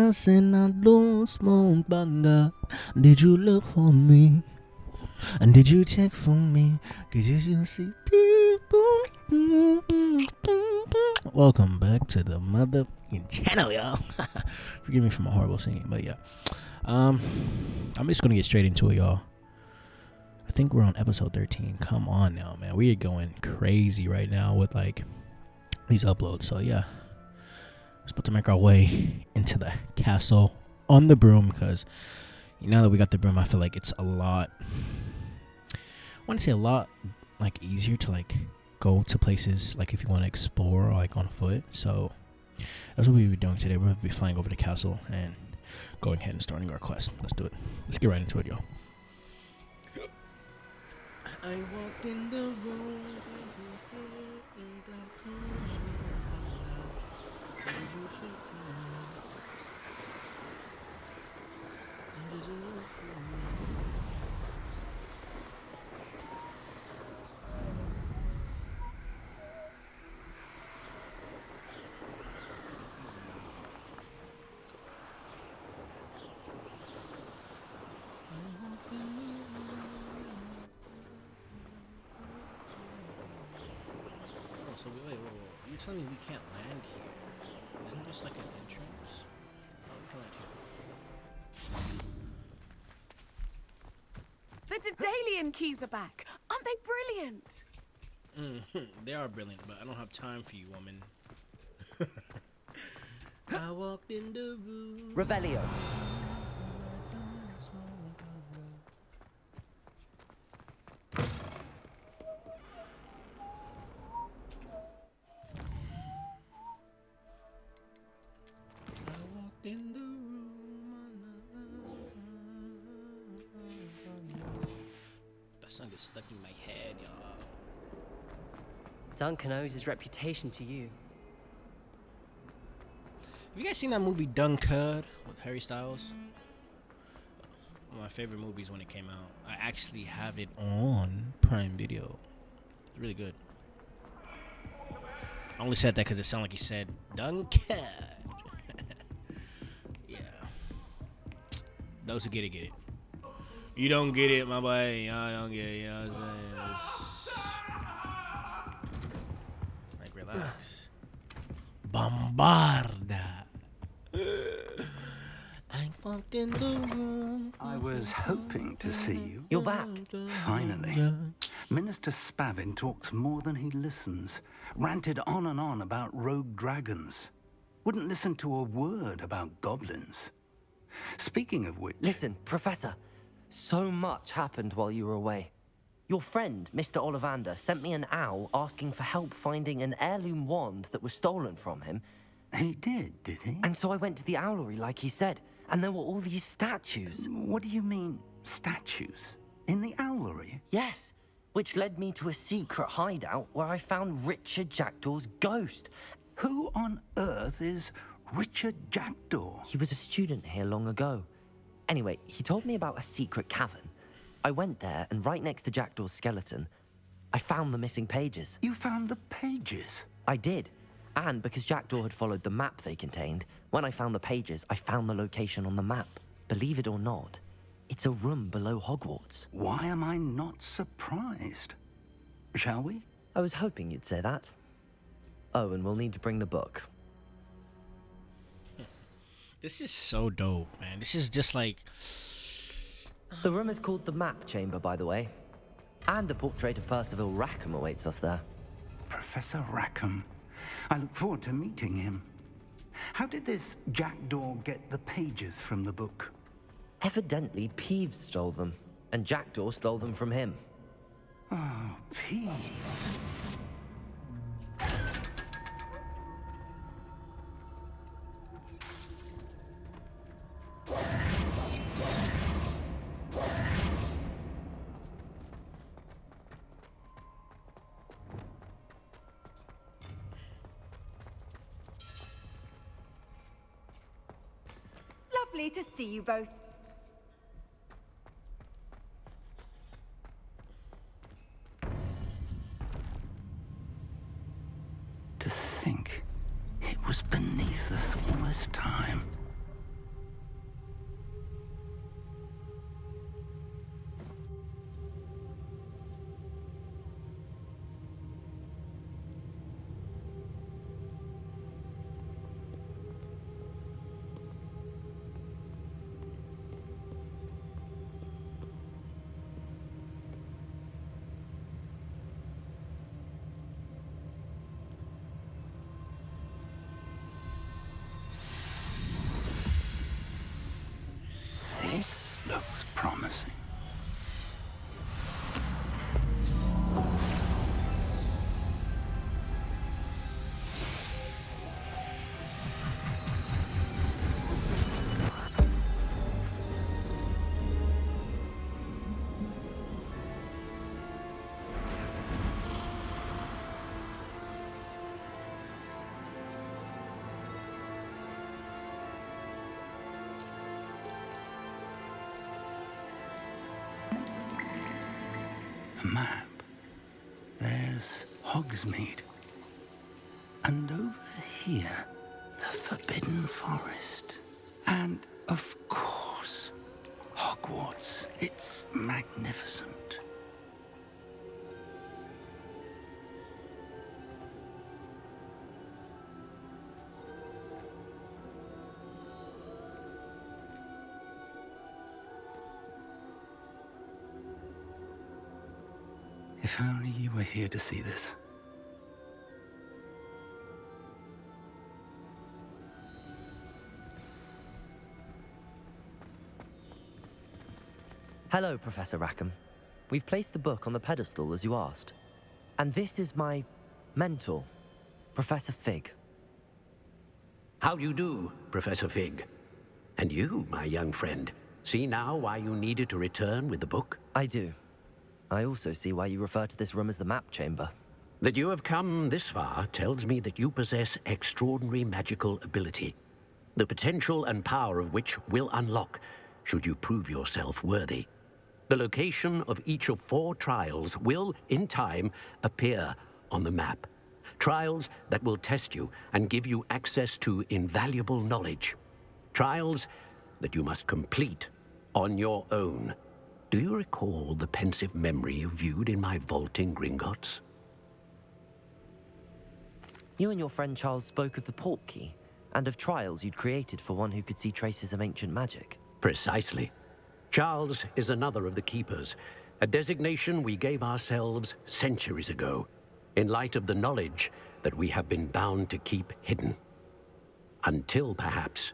glass and I don't smoke banga. Did you look for me? And did you check for me? Did you see people? Welcome back to the motherfucking channel, y'all. Forgive me for my horrible singing, but yeah. I'm just gonna get straight into it, y'all. I think we're on episode 13. Come on now, man. We are going crazy right now with like these uploads. So yeah, we're supposed to make our way into the castle on the broom, because now that we got the broom, I feel like it's a lot. I want to say a lot like easier to like go to places like if you want to explore like on foot. So that's what we'll be doing today. We'll be flying over the castle and going ahead and starting our quest. Let's do it. Let's get right into it, y'all. I walked in the room. So wait. You're telling me we can't land here? Isn't this like an entrance? Oh, we can land here. The Daedalian keys are back. Aren't they brilliant? They are brilliant, but I don't have time for you, woman. I walked in the room. Revelio. In the room. That song is stuck in my head, y'all. Duncan owes his reputation to you. Have you guys seen that movie Dunkirk with Harry Styles? One of my favorite movies when it came out. I actually have it on Prime Video. It's really good. I only said that because it sounded like he said Dunkirk. Those who get it, get it. You don't get it, my boy. Y'all don't get it. You know what I'm saying? Like, relax. Bombarda. I walked in the room. I was hoping to see you. You're back. Finally. Minister Spavin talks more than he listens. Ranted on and on about rogue dragons. Wouldn't listen to a word about goblins. Speaking of which... Listen, Professor, so much happened while you were away. Your friend, Mr. Ollivander, sent me an owl asking for help finding an heirloom wand that was stolen from him. He did he? And so I went to the owlery like he said, and there were all these statues. What do you mean, statues? In the owlery? Yes, which led me to a secret hideout where I found Richard Jackdaw's ghost. Who on earth is Richard Jackdaw? He was a student here long ago. Anyway, he told me about a secret cavern. I went there, and right next to Jackdaw's skeleton, I found the missing pages. You found the pages? I did. And because Jackdaw had followed the map they contained, when I found the pages, I found the location on the map. Believe it or not, it's a room below Hogwarts. Why am I not surprised? Shall we? I was hoping you'd say that. Oh, and we'll need to bring the book. This is so dope, man. This is just like... The room is called the Map Chamber, by the way. And a portrait of Percival Rackham awaits us there. Professor Rackham. I look forward to meeting him. How did this Jackdaw get the pages from the book? Evidently, Peeves stole them, and Jackdaw stole them from him. Oh, Peeves. Lovely to see you both. To think it was beneath us all this time. map, there's Hogsmeade. And over here, the Forbidden Forest. And, of course, Hogwarts. It's magnificent. If only you were here to see this. Hello, Professor Rackham. We've placed the book on the pedestal as you asked. And this is my mentor, Professor Fig. How do you do, Professor Fig? And you, my young friend, see now why you needed to return with the book? I do. I also see why you refer to this room as the map chamber. That you have come this far tells me that you possess extraordinary magical ability, the potential and power of which will unlock should you prove yourself worthy. The location of each of 4 trials will, in time, appear on the map. Trials that will test you and give you access to invaluable knowledge. Trials that you must complete on your own. Do you recall the pensive memory you viewed in my vault in Gringotts? You and your friend Charles spoke of the Portkey, and of trials you'd created for one who could see traces of ancient magic. Precisely. Charles is another of the Keepers, a designation we gave ourselves centuries ago, in light of the knowledge that we have been bound to keep hidden. Until, perhaps,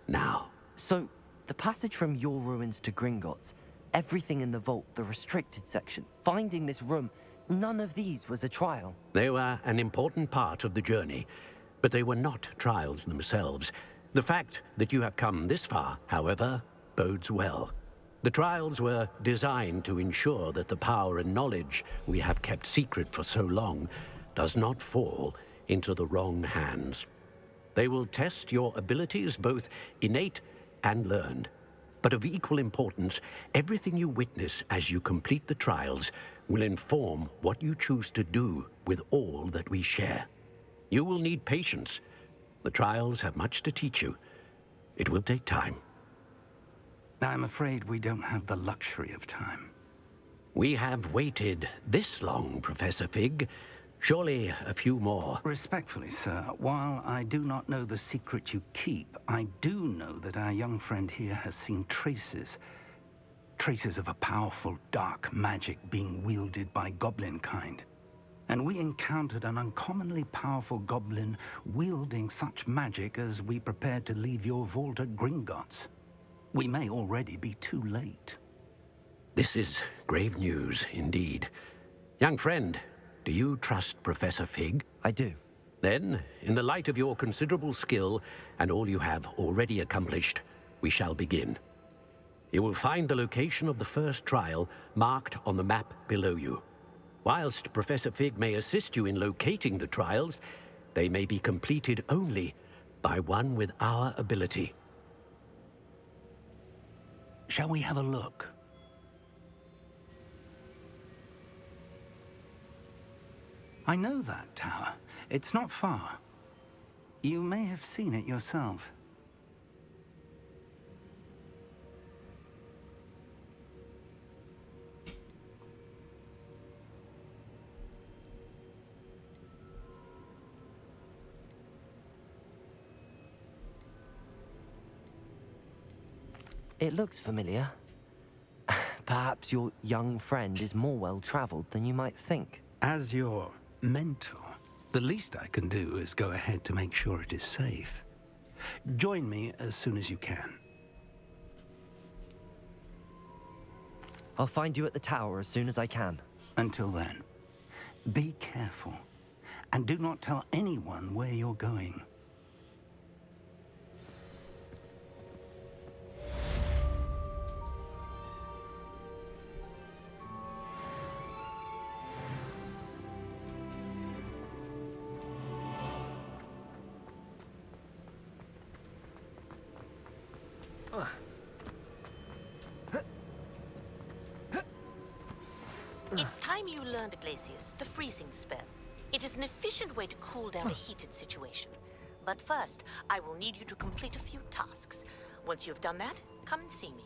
now. So, the passage from your ruins to Gringotts, everything in the vault, the restricted section, finding this room, none of these was a trial. They were an important part of the journey, but they were not trials themselves. The fact that you have come this far, however, bodes well. The trials were designed to ensure that the power and knowledge we have kept secret for so long does not fall into the wrong hands. They will test your abilities, both innate and learned. But of equal importance, everything you witness as you complete the trials will inform what you choose to do with all that we share. You will need patience. The trials have much to teach you. It will take time. I'm afraid we don't have the luxury of time. We have waited this long, Professor Fig. Surely a few more. Respectfully, sir, while I do not know the secret you keep, I do know that our young friend here has seen traces. Traces of a powerful dark magic being wielded by goblin kind. And we encountered an uncommonly powerful goblin wielding such magic as we prepared to leave your vault at Gringotts. We may already be too late. This is grave news, indeed. Young friend, do you trust Professor Fig? I do. Then, in the light of your considerable skill and all you have already accomplished, we shall begin. You will find the location of the first trial marked on the map below you. Whilst Professor Fig may assist you in locating the trials, they may be completed only by one with our ability. Shall we have a look? I know that tower. It's not far. You may have seen it yourself. It looks familiar. Perhaps your young friend is more well-traveled than you might think. As your mentor, the least I can do is go ahead to make sure it is safe. Join me as soon as you can. I'll find you at the tower as soon as I can. Until then, be careful, and do not tell anyone where you're going. It's time you learned, Glacius, the freezing spell. It is an efficient way to cool down a heated situation. But first, I will need you to complete a few tasks. Once you have done that, come and see me.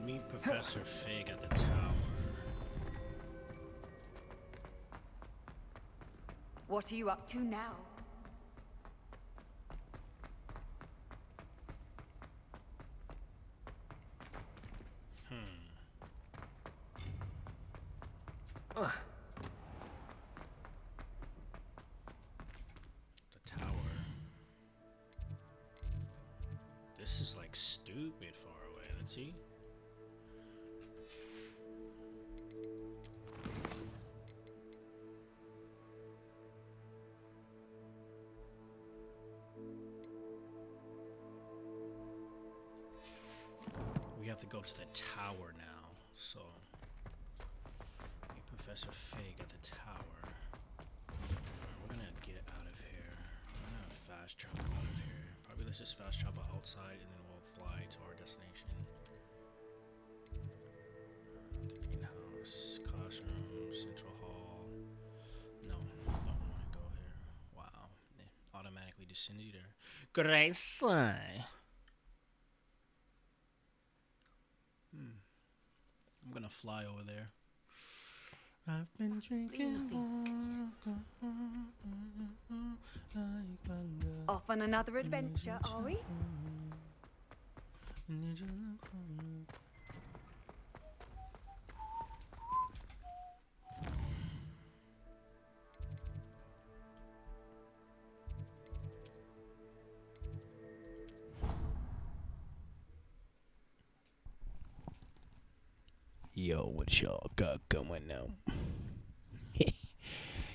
Meet Professor Fig at the tower. What are you up to now? The tower. This is like stupid far away. Let's see. We have to go to the tower now, so meet Professor Fig at the tower. Alright, we're gonna get out of here. We're gonna fast travel out of here. Probably let's just fast travel outside and then we'll fly to our destination. The greenhouse, classroom, central hall. No, don't want to go here. Wow, it automatically descended there. Grace. I'm gonna fly over there. I've been drinking Off on another adventure, are we? Yo, what y'all got going on?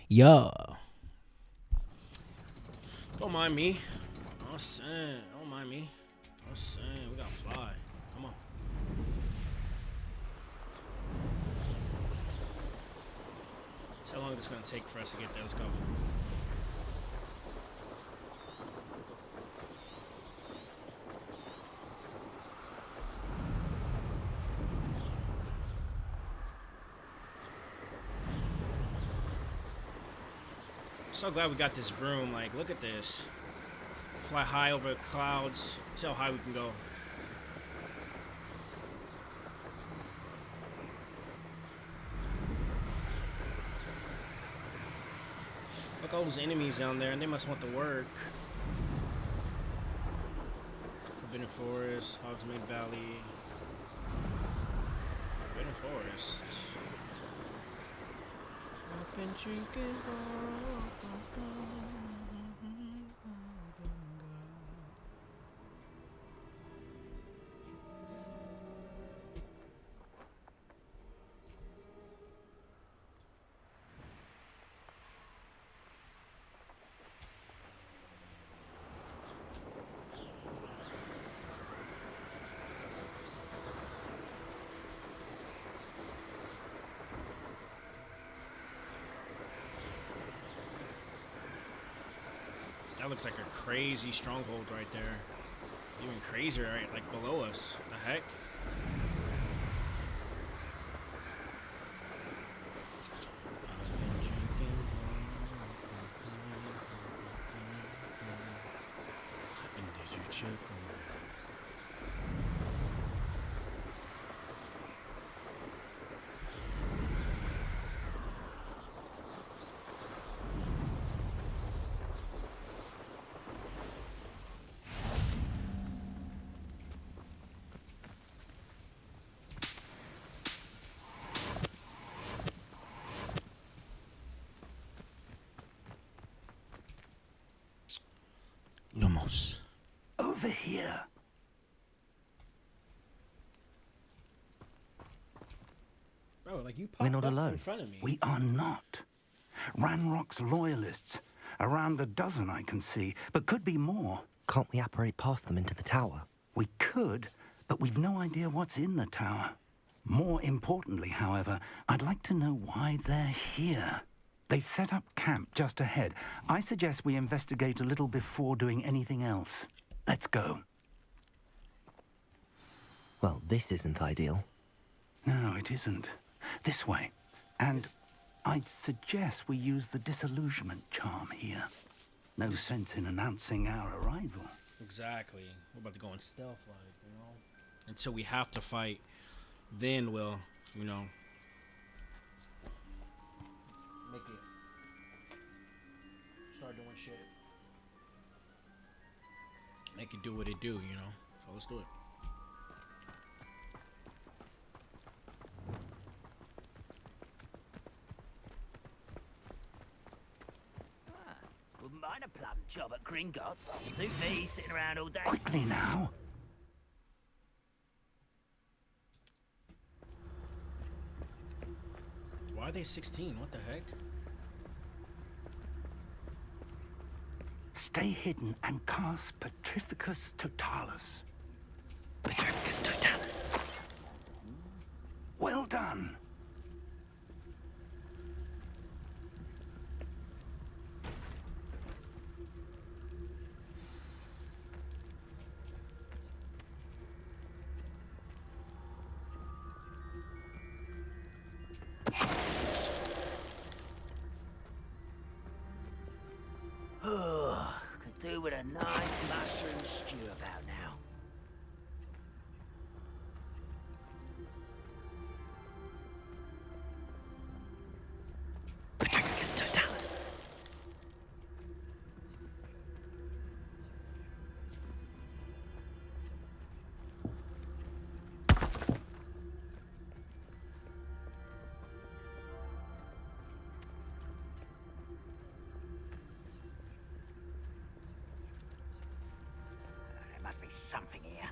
Yo. Don't mind me. I'm saying, don't mind me. I'm saying, we gotta fly. Come on. See how long it's gonna take for us to get there. Let's go. So glad we got this broom. Like, look at this. Fly high over clouds. See how high we can go. Look at all those enemies down there, and they must want to work. Forbidden Forest, Hogsmeade Valley. Forbidden Forest. I've been drinking That looks like a crazy stronghold right there. Even crazier, right? Like below us. The heck? And did you check on Lumos. over here. Bro, like you We're popped not up alone. in front of me. We are not. Ranrock's loyalists. Around a dozen I can see, but could be more. Can't we apparate past them into the tower? We could, but we've no idea what's in the tower. More importantly, however, I'd like to know why they're here. They've set up camp just ahead. I suggest we investigate a little before doing anything else. Let's go. Well, this isn't ideal. No, it isn't. This way. And I'd suggest we use the disillusionment charm here. No sense in announcing our arrival. Exactly. We're about to go in stealth, like, you know. Until we have to fight, then we'll, you know, make it. Start doing shit. Make it do what it do, you know. So let's do it. Wouldn't mind a plum job at Gringotts. Suit me, sitting around all day. Quickly now. Why are they 16? What the heck? Stay hidden and cast Petrificus Totalis. Petrificus Totalis. Well done. Oh, could do with a nice mushroom stew about now. Petrificus Totalis. There must be something here.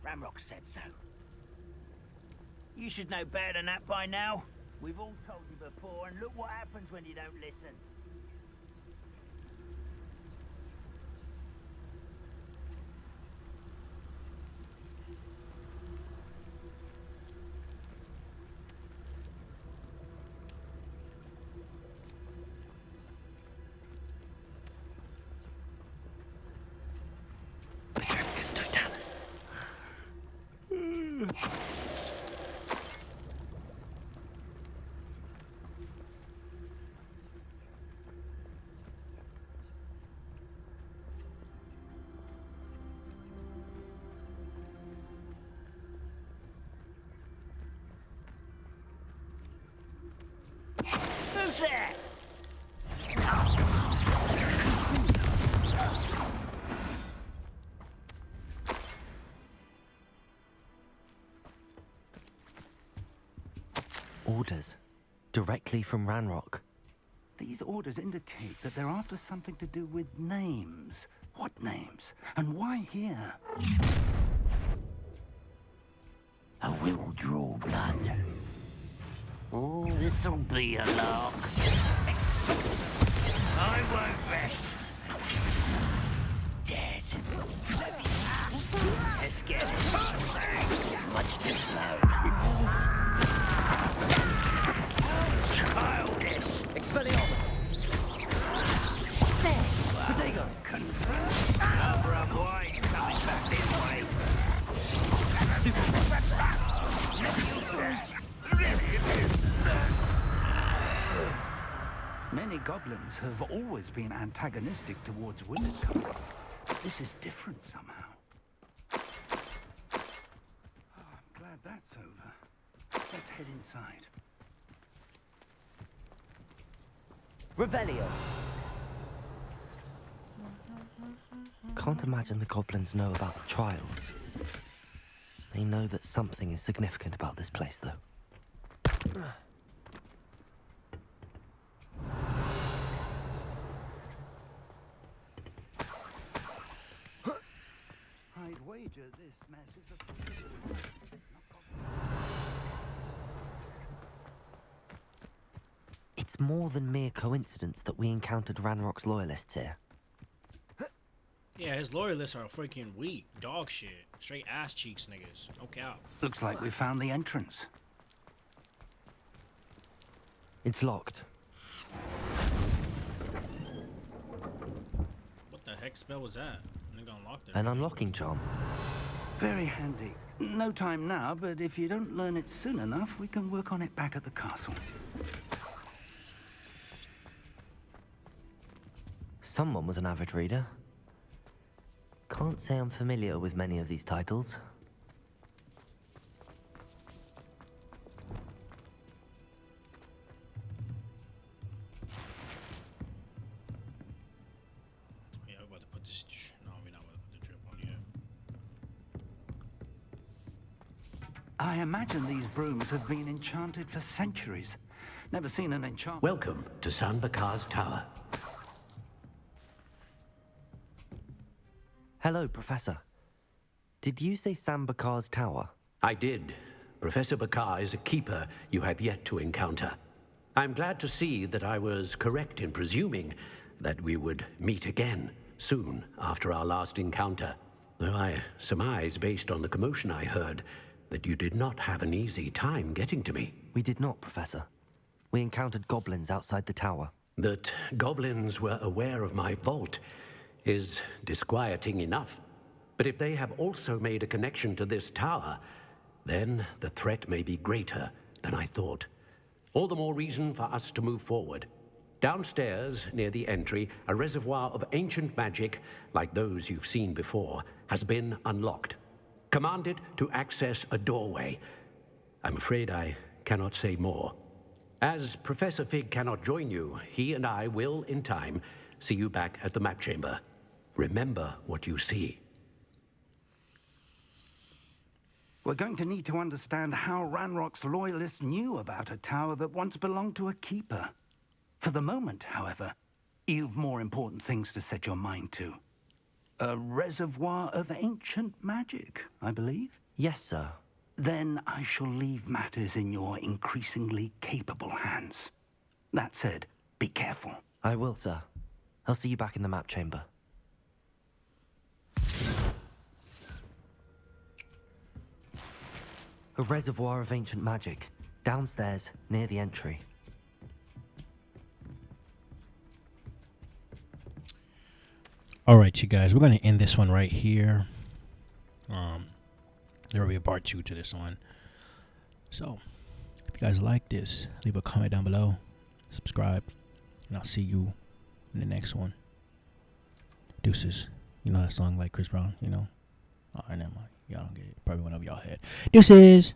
Ramrock said so. You should know better than that by now. We've all told you before, and look what happens when you don't listen. Petrificus Totalis. Who's there? Orders. Directly from Ranrock. These orders indicate that they're after something to do with names. What names? And why here? I will draw blood. Oh, this'll be a lark. I won't rest. Dead. Let's get it. Much too slow. Childish. Expelliarmus. Protego. Cover up white. Coming back this way. Many goblins have always been antagonistic towards wizard company. This is different somehow. Oh, I'm glad that's over. Let's head inside. Revelio. Can't imagine the goblins know about the trials. They know that something is significant about this place, though. wager this mess is a... It's more than mere coincidence that we encountered Ranrock's loyalists here. Yeah, his loyalists are freaking weak. Dog shit. Straight ass cheeks niggas. No cap. Looks like we found the entrance. It's locked. What the heck spell was that? Nigga unlocked it. An unlocking charm. Very handy. No time now, but if you don't learn it soon enough, we can work on it back at the castle. Someone was an avid reader. Can't say I'm familiar with many of these titles. Yeah, we're about to put this... No, we're not about to put the drip on yet. I imagine these brooms have been enchanted for centuries. Never seen an enchantment. Welcome to San Bakar's Tower. Hello, Professor. Did you say Sam Bakar's tower? I did. Professor Bakar is a keeper you have yet to encounter. I'm glad to see that I was correct in presuming that we would meet again soon after our last encounter. Though I surmise, based on the commotion I heard, that you did not have an easy time getting to me. We did not, Professor. We encountered goblins outside the tower. That goblins were aware of my vault is disquieting enough. But if they have also made a connection to this tower, then the threat may be greater than I thought. All the more reason for us to move forward. Downstairs, near the entry, a reservoir of ancient magic, like those you've seen before, has been unlocked. Commanded to access a doorway. I'm afraid I cannot say more. As Professor Fig cannot join you, he and I will, in time, see you back at the map chamber. Remember what you see. We're going to need to understand how Ranrock's loyalists knew about a tower that once belonged to a keeper. For the moment, however, you've more important things to set your mind to. A reservoir of ancient magic, I believe? Yes, sir. Then I shall leave matters in your increasingly capable hands. That said, be careful. I will, sir. I'll see you back in the map chamber. A reservoir of ancient magic, downstairs, near the entry. All right, you guys, we're going to end this one right here. There will be a part 2 to this one. So, if you guys like this, leave a comment down below, subscribe, and I'll see you in the next one. Deuces. You know that song like Chris Brown, you know? Oh, never mind. Y'all don't get it. Probably went over y'all head. Deuces!